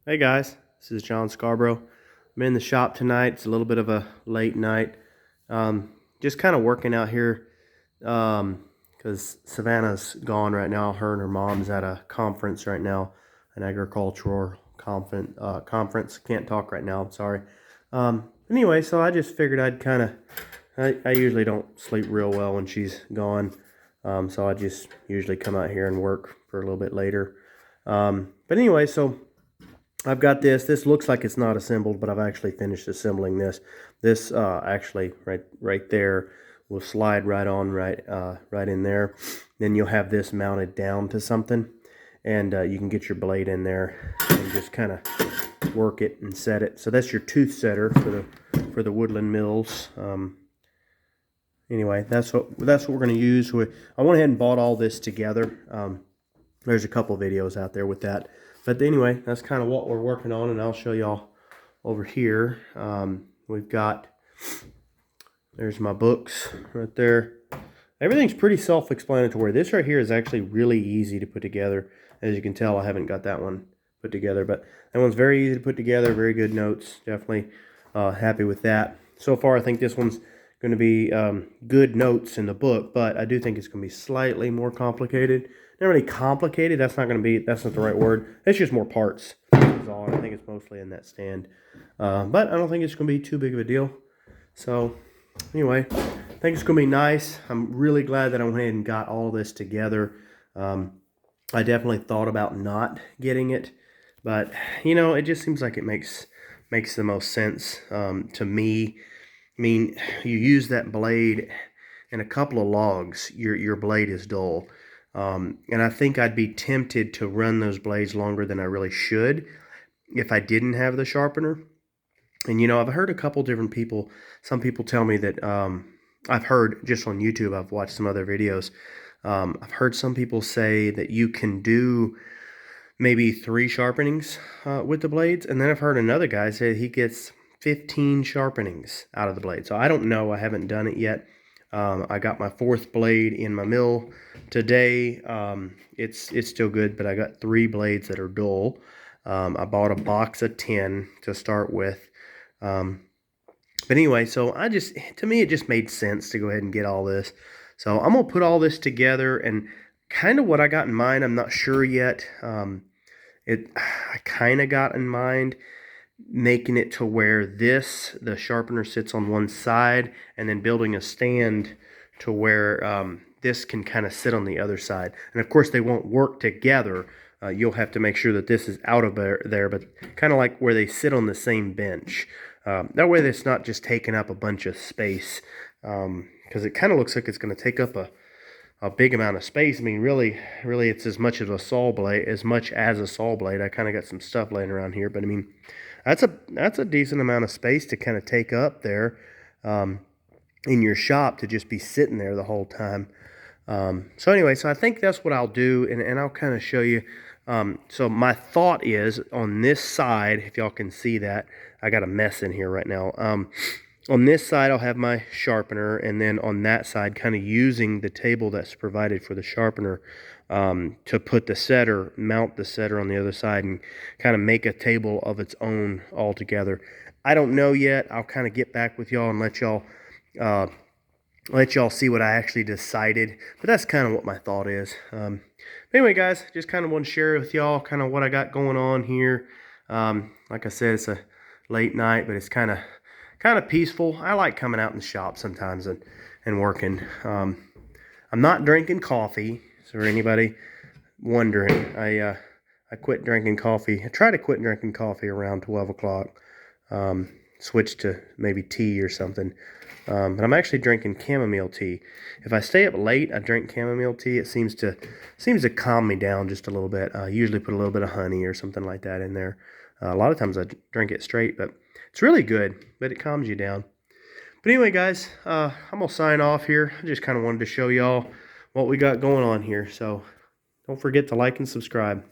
Hey guys, this is John Scarborough. I'm in the shop tonight. It's a little bit of a late night. Just kind of working out here because Savannah's gone right now. Her and her mom's at a conference right now, an agricultural conference. Can't talk right now, I'm sorry. Anyway, so I just figured I'd I usually don't sleep real well when she's gone. So I just usually come out here and work for a little bit later. But anyway, so I've got this. This looks like it's not assembled, but I've actually finished assembling this. This actually right there will slide right on right in there. Then you'll have this mounted down to something, and you can get your blade in there and just kind of work it and set it. So that's your tooth setter for the woodland mills. Anyway, that's what we're going to use. I went ahead and bought all this together. There's a couple videos out there with that. But anyway, that's kind of what we're working on, and I'll show y'all over here. There's my books right there. Everything's pretty self-explanatory. This right here is actually really easy to put together. As you can tell, I haven't got that one put together, but that one's very easy to put together. Very good notes. Definitely happy with that. So far, I think this one's going to be good notes in the book, but I do think it's going to be slightly more complicated. Not really complicated. That's not the right word. It's just more parts. That's all. I think it's mostly in that stand. But I don't think it's going to be too big of a deal. So anyway, I think it's going to be nice. I'm really glad that I went ahead and got all this together. I definitely thought about not getting it, but you know, it just seems like it makes the most sense to me. I mean, you use that blade and a couple of logs, your blade is dull. And I think I'd be tempted to run those blades longer than I really should if I didn't have the sharpener. And you know, I've heard a couple different people, some people tell me that, I've heard just on YouTube, I've watched some other videos, I've heard some people say that you can do maybe 3 sharpenings with the blades. And then I've heard another guy say he gets 15 sharpenings out of the blade. So I don't know, I haven't done it yet. I got my 4th blade in my mill today. It's still good, but I got 3 blades that are dull. I bought a box of 10 to start with. But anyway, so to me, it just made sense to go ahead and get all this. So I'm going to put all this together, and kind of what I got in mind, I'm not sure yet. I kind of got in mind making it to where the sharpener sits on one side, and then building a stand to where this can kind of sit on the other side. And of course, they won't work together. You'll have to make sure that this is out of there, but kind of like where they sit on the same bench. That way it's not just taking up a bunch of space, because it kind of looks like it's going to take up a big amount of space. I mean, really, it's as much as a saw blade. I kind of got some stuff laying around here, but I mean, that's a decent amount of space to kind of take up there in your shop, to just be sitting there the whole time. So anyway, so I think that's what I'll do, and I'll kind of show you. So my thought is, on this side, if y'all can see that, I got a mess in here right now. On this side, I'll have my sharpener, and then on that side, kind of using the table that's provided for the sharpener to put mount the setter on the other side, and kind of make a table of its own altogether. I don't know yet. I'll kind of get back with y'all and let y'all see what I actually decided. But that's kind of what my thought is. Anyway, guys, just kind of want to share with y'all kind of what I got going on here. Like I said, it's a late night, but it's kind of peaceful. I like coming out in the shop sometimes and working. I'm not drinking coffee, so for anybody wondering, I quit drinking coffee. I try to quit drinking coffee around 12 o'clock. Switch to maybe tea or something. But I'm actually drinking chamomile tea. If I stay up late, I drink chamomile tea. It seems to calm me down just a little bit. I usually put a little bit of honey or something like that in there. A lot of times I drink it straight, but it's really good, but it calms you down. But anyway, guys, I'm going to sign off here. I just kind of wanted to show y'all what we got going on here. So don't forget to like and subscribe.